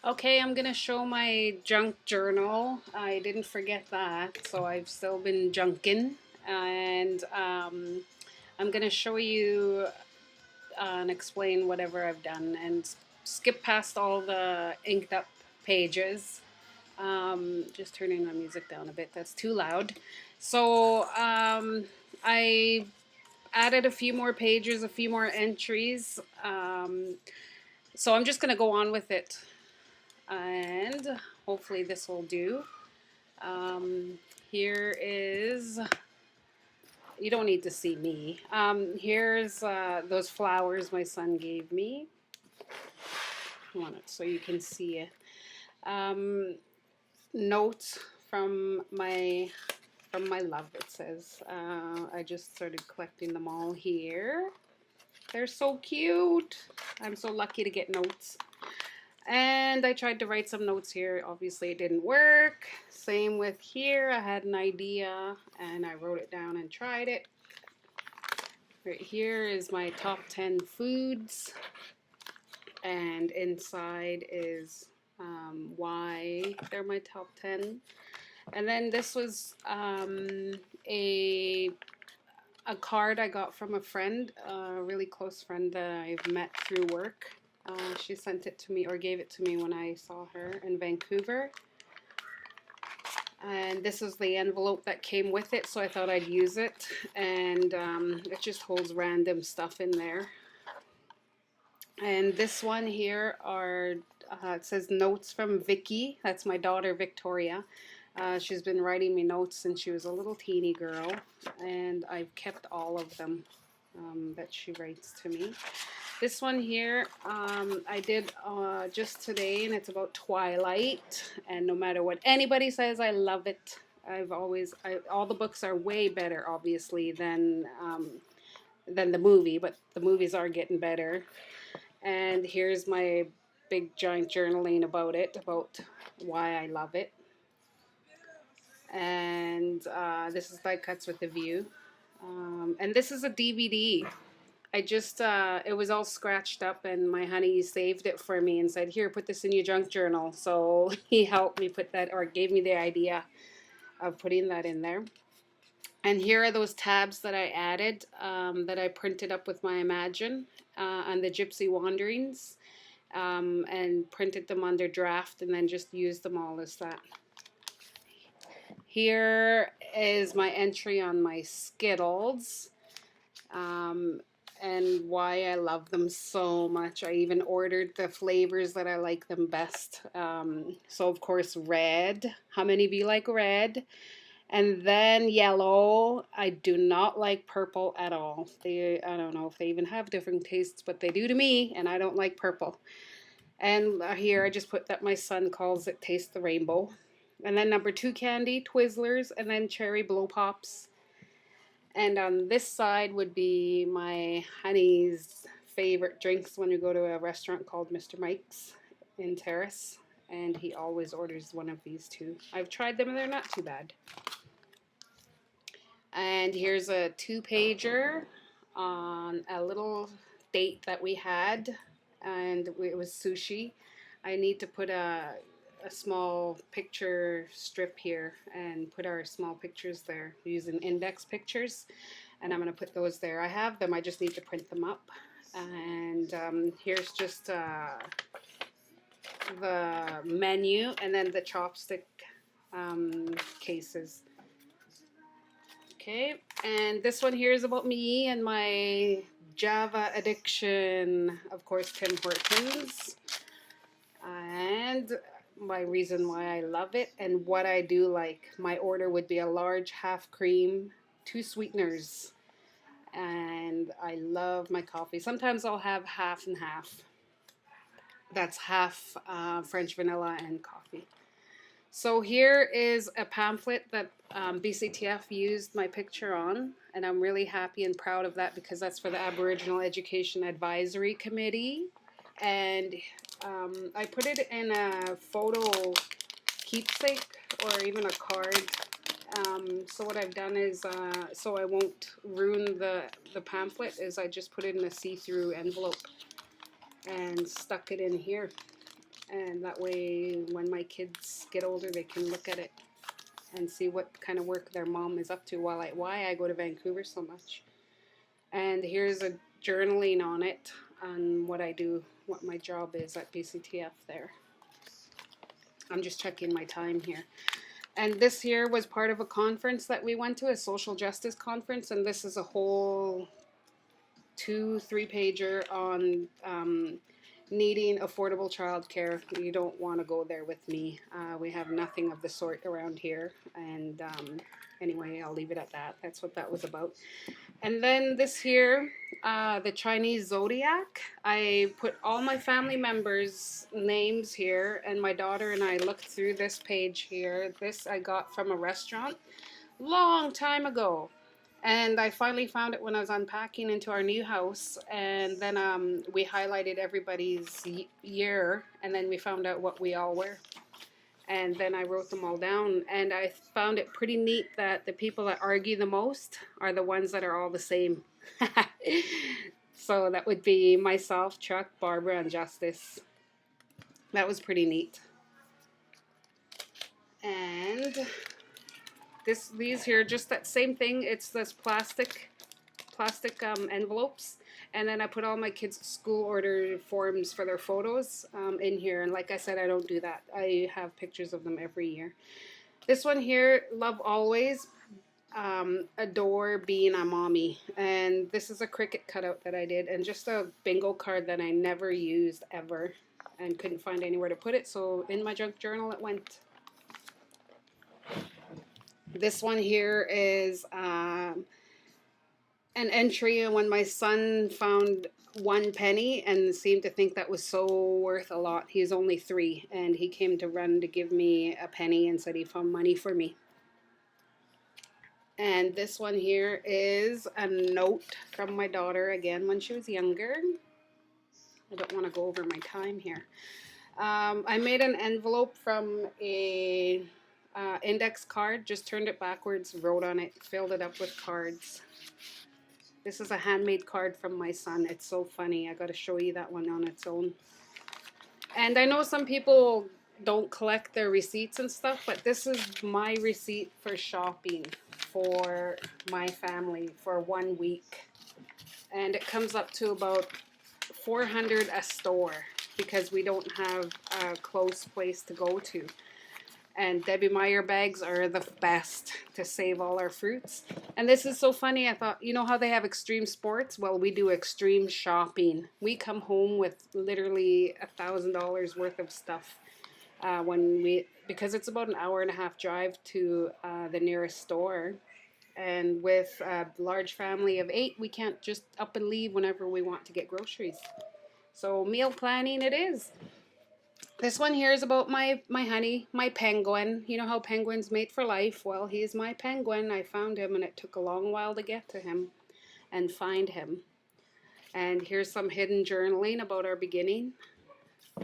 Okay, I'm gonna show my junk journal. I didn't forget that, so I've still been junking, and I'm gonna show you and explain whatever I've done, and skip past all the inked up pages. Just turning my music down a bit. That's too loud. So I added a few more pages, a few more entries. So I'm just gonna go on with it, and hopefully this will do. Um, Here is, you don't need to see me. Here's those flowers my son gave me. I want it so you can see it. Um, Notes from my love. It says I just started collecting them all here. They're so cute. I'm so lucky to get notes. And I tried to write some notes here. Obviously, it didn't work. Same with here. I had an idea and I wrote it down and tried it. Right here is my top 10 foods, and inside is why they're my top 10. And then this was a card I got from a friend, a really close friend that I've met through work. She sent it to me, or gave it to me when I saw her in Vancouver. And this is the envelope that came with it, so I thought I'd use it. And it just holds random stuff in there. And this one here are, it says notes from Vicky. That's my daughter, Victoria. She's been writing me notes since she was a little teeny girl, and I've kept all of them that she writes to me. This one here I did just today, and it's about Twilight, and no matter what anybody says, I love it. All the books are way better, obviously, than the movie, but the movies are getting better. And here's my big giant journaling about it, about why I love it. And this is Die Cuts with a View. And this is a DVD. It was all scratched up, and my honey saved it for me and said, "Here, put this in your junk journal." So he helped me put that, or gave me the idea of putting that in there. And here are those tabs that I added, that I printed up with my Imagine on the Gypsy Wanderings, and printed them under draft, and then just used them all as that. Here is my entry on my Skittles. And why I love them so much. I even ordered the flavors that I like them best. So of course red. How many of you like red? And then yellow. I do not like purple at all. I don't know if they even have different tastes, but they do to me, and I don't like purple. And here I just put that my son calls it Taste the Rainbow. And then number 2 candy, Twizzlers, and then cherry blow pops. And on this side would be my honey's favorite drinks when we go to a restaurant called Mr. Mike's in Terrace. And he always orders one of these two. I've tried them and they're not too bad. And here's a 2-pager on a little date that we had. And it was sushi. I need to put a small picture strip here and put our small pictures there using index pictures, and I'm going to put those there. I have them, I just need to print them up. And here's just the menu, and then the chopstick cases. Okay, and this one here is about me and my Java addiction, of course, Tim Hortons, and my reason why I love it and what I do like. My order would be a large half cream, 2 sweeteners, and I love my coffee. Sometimes I'll have half and half. That's half French vanilla and coffee. So here is a pamphlet that BCTF used my picture on, and I'm really happy and proud of that because that's for the Aboriginal Education Advisory Committee. And I put it in a photo keepsake or even a card. So what I've done is, so I won't ruin the pamphlet, is I just put it in a see-through envelope and stuck it in here. and that way when my kids get older they can look at it and see what kind of work their mom is up to why I go to Vancouver so much. And here's a journaling on it, on what I do, what my job is at BCTF there. I'm just checking my time here. And this here was part of a conference that we went to, a social justice conference, and this is a whole 2-3 pager on needing affordable childcare. You don't want to go there with me. We have nothing of the sort around here, and anyway, I'll leave it at that. That's what that was about. And then this here, the Chinese zodiac. I put all my family members' names here, and my daughter and I looked through this page here. This I got from a restaurant long time ago. And I finally found it when I was unpacking into our new house, and then we highlighted everybody's year, and then we found out what we all were. And then I wrote them all down, and I found it pretty neat that the people that argue the most are the ones that are all the same. So that would be myself, Chuck, Barbara, and Justice. That was pretty neat. And these here, just that same thing. It's this plastic envelopes, and then I put all my kids' school order forms for their photos in here. And like I said, I don't do that. I have pictures of them every year. This one here, love always, adore being a mommy. And this is a cricket cutout that I did, and just a bingo card that I never used ever and couldn't find anywhere to put it, so in my junk journal it went. This one here is an entry when my son found 1 penny and seemed to think that was so worth a lot. He's only 3, and he came to run to give me a penny and said he found money for me. And this one here is a note from my daughter, again, when she was younger. I don't want to go over my time here. I made an envelope from a index card, just turned it backwards, wrote on it, filled it up with cards. This is a handmade card from my son. It's so funny. I got to show you that one on its own. And I know some people don't collect their receipts and stuff, but this is my receipt for shopping for my family for 1 week. And it comes up to about $400 a store because we don't have a close place to go to. And Debbie Meyer bags are the best to save all our fruits. And this is so funny. I thought, you know how they have extreme sports? Well, we do extreme shopping. We come home with literally $1,000 worth of stuff because it's about an 1.5-hour drive to the nearest store. And with a large family of 8, we can't just up and leave whenever we want to get groceries. So meal planning it is. This one here is about my honey, my penguin. You know how penguins mate for life? Well, he's my penguin. I found him, and it took a long while to get to him and find him. And here's some hidden journaling about our beginning.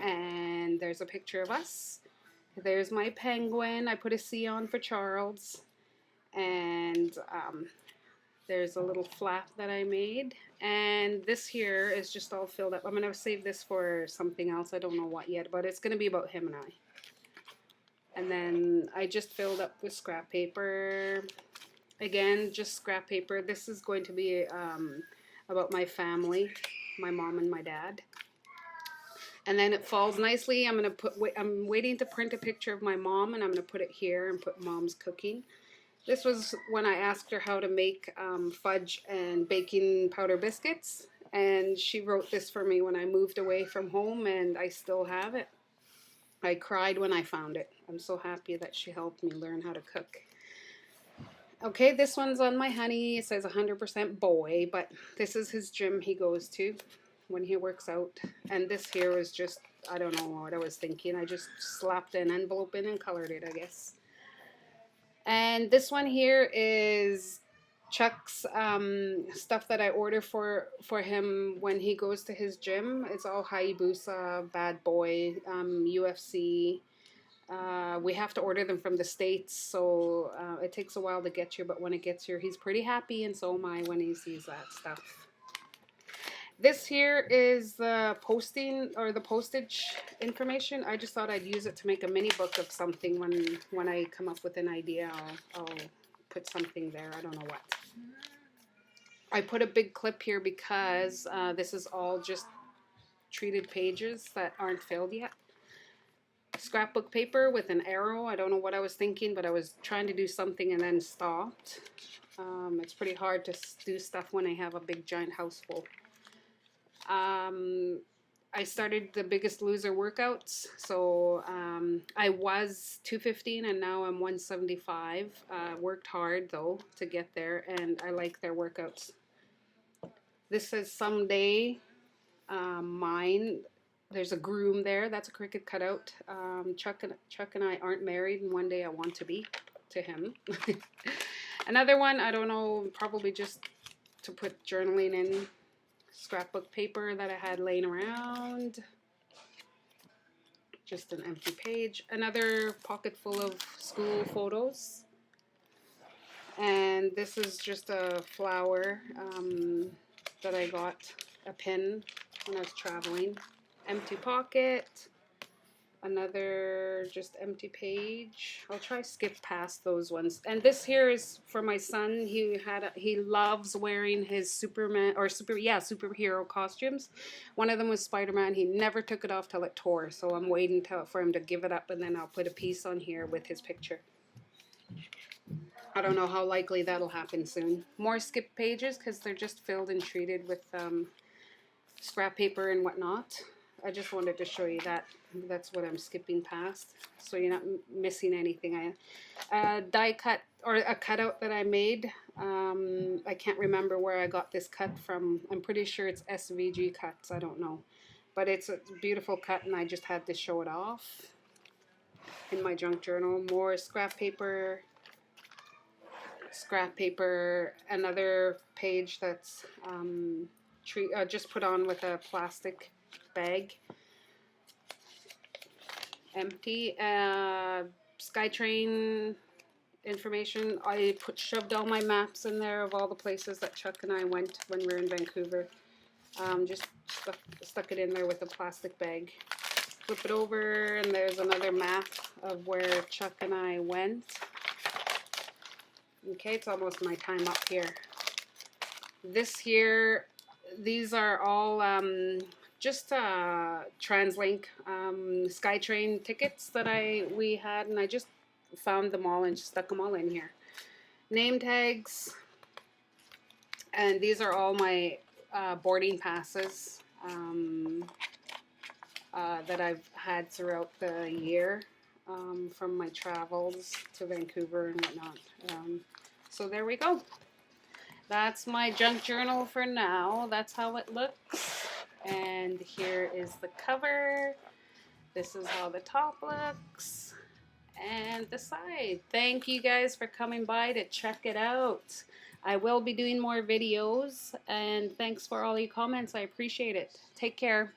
And there's a picture of us. There's my penguin. I put a C on for Charles. And there's a little flap that I made. And this here is just all filled up. I'm going to save this for something else. I don't know what yet, but it's going to be about him and I. And then I just filled up with scrap paper. Again, just scrap paper. This is going to be about my family, my mom and my dad. And then it falls nicely. I'm waiting to print a picture of my mom, and I'm going to put it here and put mom's cooking. This was when I asked her how to make fudge and baking powder biscuits, and she wrote this for me when I moved away from home, and I still have it. I cried when I found it. I'm so happy that she helped me learn how to cook. Okay, this one's on my honey. It says 100% boy, but this is his gym he goes to when he works out. And this here was just, I don't know what I was thinking. I just slapped an envelope in and colored it, I guess. And this one here is Chuck's stuff that I order for him when he goes to his gym. It's all Hayabusa, Bad Boy, UFC. We have to order them from the States, so it takes a while to get here, but when it gets here, he's pretty happy, and so am I when he sees that stuff. This here is the posting or the postage information. I just thought I'd use it to make a mini book of something when I come up with an idea. I'll put something there. I don't know what. I put a big clip here because this is all just treated pages that aren't filled yet. Scrapbook paper with an arrow. I don't know what I was thinking, but I was trying to do something and then stopped. It's pretty hard to do stuff when I have a big giant house full. I started the Biggest Loser workouts, so I was 215 and now I'm 175. Worked hard though to get there, and I like their workouts. This says someday mine. There's a groom there. That's a Cricut cutout. Chuck and I aren't married, and one day I want to be to him. Another one, I don't know, probably just to put journaling in. Scrapbook paper that I had laying around. Just an empty page. Another pocket full of school photos. And this is just a flower that I got, a pin when I was traveling. Empty pocket. Another just empty page. I'll try skip past those ones. And this here is for my son. He loves wearing his Superman or superhero costumes. One of them was Spider-Man. He never took it off till it tore. So I'm waiting for him to give it up, and then I'll put a piece on here with his picture. I don't know how likely that'll happen soon. More skip pages because they're just filled and treated with scrap paper and whatnot. I just wanted to show you that. That's what I'm skipping past, so you're not missing anything. Die cut, or a cutout that I made. I can't remember where I got this cut from. I'm pretty sure it's SVG Cuts. I don't know. But it's a beautiful cut, and I just had to show it off in my junk journal. More scrap paper. Scrap paper. Another page that's just put on with a plastic bag. Empty. SkyTrain information. I shoved all my maps in there of all the places that Chuck and I went when we were in Vancouver. Just stuck it in there with a plastic bag. Flip it over, and there's another map of where Chuck and I went. Okay, it's almost my time up here. This here, these are all just TransLink SkyTrain tickets that we had, and I just found them all and stuck them all in here. Name tags, and these are all my boarding passes that I've had throughout the year from my travels to Vancouver and whatnot. So there we go. That's my junk journal for now. That's how it looks. And here is the cover. This is how the top looks. And the side. Thank you guys for coming by to check it out. I will be doing more videos. And thanks for all your comments. I appreciate it. Take care.